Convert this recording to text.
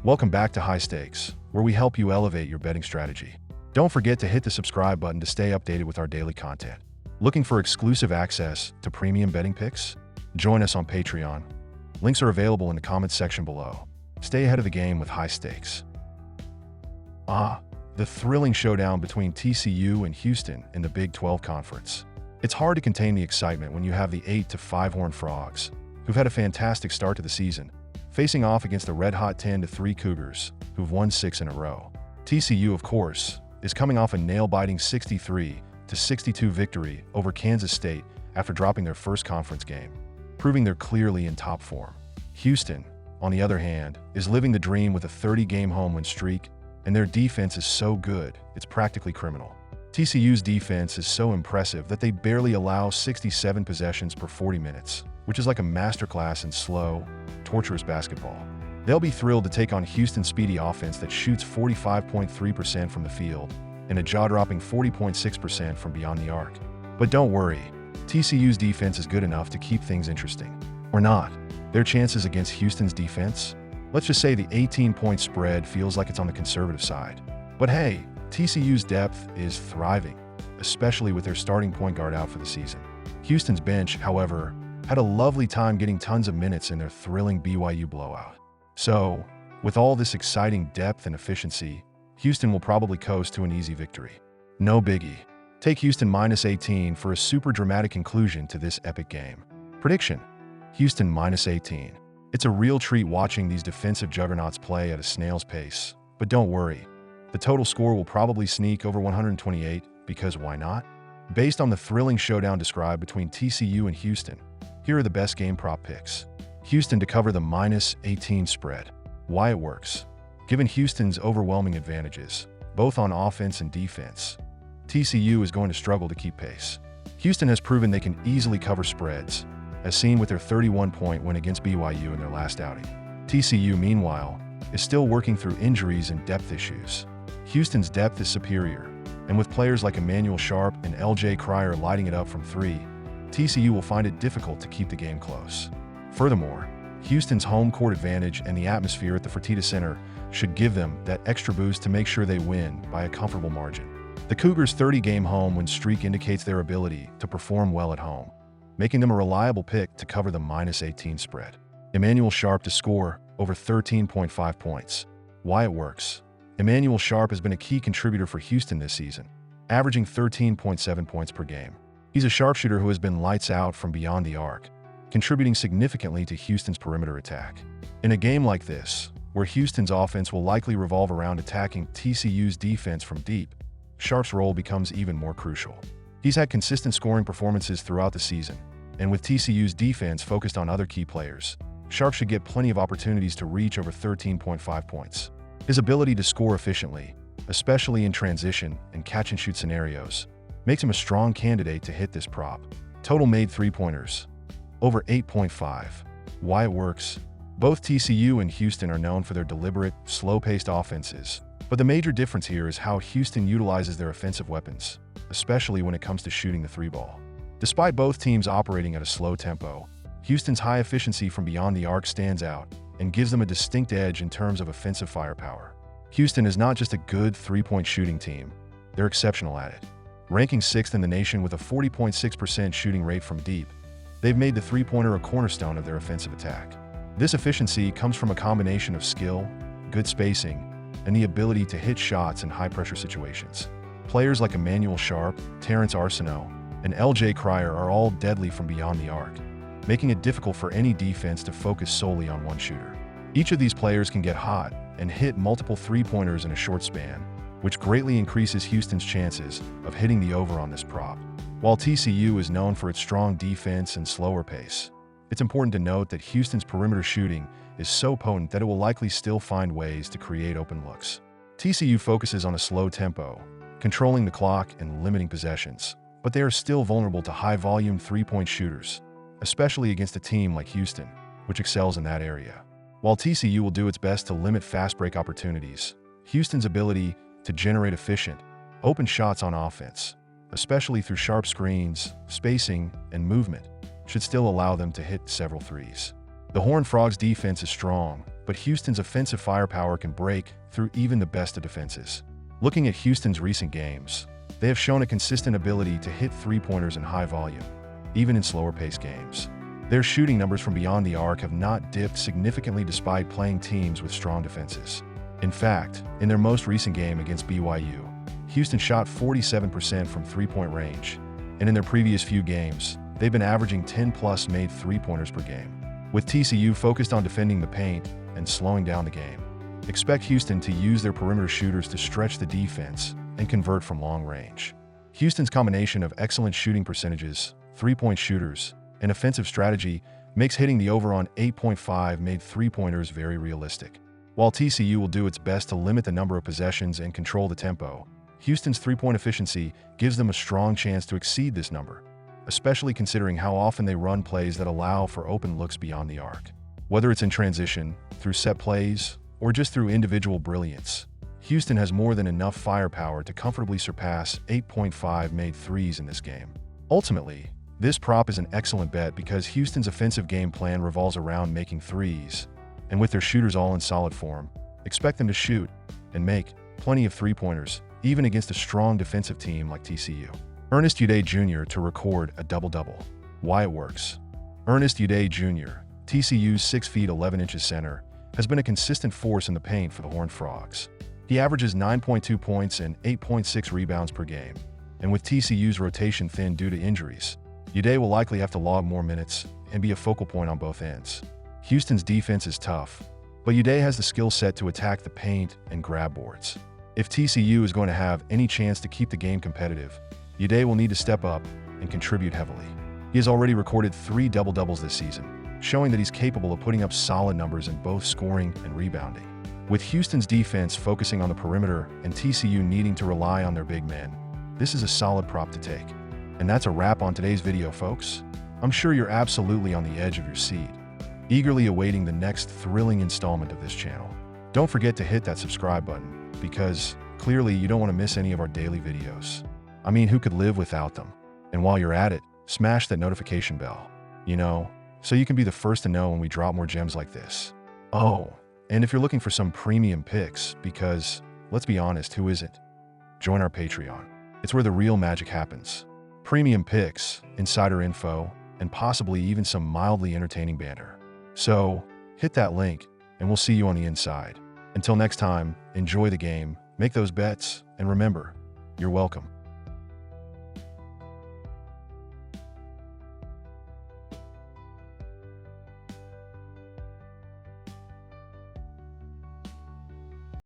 Welcome back to High Stakes, where we help you elevate your betting strategy. Don't forget to hit the subscribe button to stay updated with our daily content. Looking for exclusive access to premium betting picks? Join us on Patreon. Links are available in the comments section below. Stay ahead of the game with High Stakes. The thrilling showdown between TCU and Houston in the Big 12 Conference. It's hard to contain the excitement when you have the 8-5 Horned Frogs, who've had a fantastic start to the season, facing off against the red-hot 10-3 Cougars, who've won 6 in a row. TCU, of course, is coming off a nail-biting 63-62 victory over Kansas State after dropping their first conference game, proving they're clearly in top form. Houston, on the other hand, is living the dream with a 30-game home win streak, and their defense is so good, it's practically criminal. TCU's defense is so impressive that they barely allow 67 possessions per 40 minutes, which is like a masterclass in slow, torturous basketball. They'll be thrilled to take on Houston's speedy offense that shoots 45.3% from the field and a jaw-dropping 40.6% from beyond the arc. But don't worry, TCU's defense is good enough to keep things interesting. Or not. Their chances against Houston's defense? Let's just say the 18-point spread feels like it's on the conservative side. But hey, TCU's depth is thriving, especially with their starting point guard out for the season. Houston's bench, however, had a lovely time getting tons of minutes in their thrilling BYU blowout. So, with all this exciting depth and efficiency, Houston will probably coast to an easy victory. No biggie. Take Houston -18 for a super dramatic conclusion to this epic game. Prediction: Houston -18. It's a real treat watching these defensive juggernauts play at a snail's pace. But don't worry, the total score will probably sneak over 128, because why not? Based on the thrilling showdown described between TCU and Houston, here are the best game prop picks. Houston to cover the -18 spread. Why it works. Given Houston's overwhelming advantages, both on offense and defense, TCU is going to struggle to keep pace. Houston has proven they can easily cover spreads, as seen with their 31-point win against BYU in their last outing. TCU, meanwhile, is still working through injuries and depth issues. Houston's depth is superior, and with players like Emmanuel Sharp and LJ Cryer lighting it up from three, TCU will find it difficult to keep the game close. Furthermore, Houston's home court advantage and the atmosphere at the Fertitta Center should give them that extra boost to make sure they win by a comfortable margin. The Cougars' 30-game home win streak indicates their ability to perform well at home, making them a reliable pick to cover the -18 spread. Emmanuel Sharp to score over 13.5 points. Why it works. Emmanuel Sharp has been a key contributor for Houston this season, averaging 13.7 points per game. He's a sharpshooter who has been lights out from beyond the arc, contributing significantly to Houston's perimeter attack. In a game like this, where Houston's offense will likely revolve around attacking TCU's defense from deep, Sharp's role becomes even more crucial. He's had consistent scoring performances throughout the season, and with TCU's defense focused on other key players, Sharp should get plenty of opportunities to reach over 13.5 points. His ability to score efficiently, especially in transition and catch-and-shoot scenarios, makes him a strong candidate to hit this prop. Total made three-pointers, over 8.5. Why it works. Both TCU and Houston are known for their deliberate, slow-paced offenses, but the major difference here is how Houston utilizes their offensive weapons, especially when it comes to shooting the three ball. Despite both teams operating at a slow tempo, Houston's high efficiency from beyond the arc stands out and gives them a distinct edge in terms of offensive firepower. Houston is not just a good three-point shooting team, they're exceptional at it. Ranking 6th in the nation with a 40.6% shooting rate from deep, they've made the three-pointer a cornerstone of their offensive attack. This efficiency comes from a combination of skill, good spacing, and the ability to hit shots in high-pressure situations. Players like Emmanuel Sharp, Terrence Arsenault, and LJ Cryer are all deadly from beyond the arc, making it difficult for any defense to focus solely on one shooter. Each of these players can get hot and hit multiple three-pointers in a short span, which greatly increases Houston's chances of hitting the over on this prop. While TCU is known for its strong defense and slower pace, it's important to note that Houston's perimeter shooting is so potent that it will likely still find ways to create open looks. TCU focuses on a slow tempo, controlling the clock and limiting possessions, but they are still vulnerable to high-volume three-point shooters, especially against a team like Houston, which excels in that area. While TCU will do its best to limit fast break opportunities, Houston's ability to generate efficient, open shots on offense, especially through sharp screens, spacing, and movement, should still allow them to hit several threes. The Horned Frogs' defense is strong, but Houston's offensive firepower can break through even the best of defenses. Looking at Houston's recent games, they have shown a consistent ability to hit three-pointers in high volume, even in slower-paced games. Their shooting numbers from beyond the arc have not dipped significantly despite playing teams with strong defenses. In fact, in their most recent game against BYU, Houston shot 47% from three-point range, and in their previous few games, they've been averaging 10-plus made three-pointers per game. With TCU focused on defending the paint and slowing down the game, expect Houston to use their perimeter shooters to stretch the defense and convert from long range. Houston's combination of excellent shooting percentages, three-point shooters, and offensive strategy makes hitting the over on 8.5 made three-pointers very realistic. While TCU will do its best to limit the number of possessions and control the tempo, Houston's three-point efficiency gives them a strong chance to exceed this number, especially considering how often they run plays that allow for open looks beyond the arc. Whether it's in transition, through set plays, or just through individual brilliance, Houston has more than enough firepower to comfortably surpass 8.5 made threes in this game. Ultimately, this prop is an excellent bet because Houston's offensive game plan revolves around making threes, and with their shooters all in solid form, expect them to shoot and make plenty of three-pointers, even against a strong defensive team like TCU. Ernest Udeh Jr. to record a double-double. Why it works. Ernest Udeh Jr., TCU's 6 feet 11 inches center, has been a consistent force in the paint for the Horned Frogs. He averages 9.2 points and 8.6 rebounds per game, and with TCU's rotation thin due to injuries, Udeh will likely have to log more minutes and be a focal point on both ends. Houston's defense is tough, but Udeh has the skill set to attack the paint and grab boards. If TCU is going to have any chance to keep the game competitive, Udeh will need to step up and contribute heavily. He has already recorded 3 double-doubles this season, showing that he's capable of putting up solid numbers in both scoring and rebounding. With Houston's defense focusing on the perimeter and TCU needing to rely on their big men, this is a solid prop to take. And that's a wrap on today's video, folks. I'm sure you're absolutely on the edge of your seat, eagerly awaiting the next thrilling installment of this channel. Don't forget to hit that subscribe button, because clearly you don't want to miss any of our daily videos. I mean, who could live without them? And while you're at it, smash that notification bell, so you can be the first to know when we drop more gems like this. Oh, and if you're looking for some premium picks, because, let's be honest, who isn't? Join our Patreon. It's where the real magic happens. Premium picks, insider info, and possibly even some mildly entertaining banter. So, hit that link, and we'll see you on the inside. Until next time, enjoy the game, make those bets, and remember, you're welcome.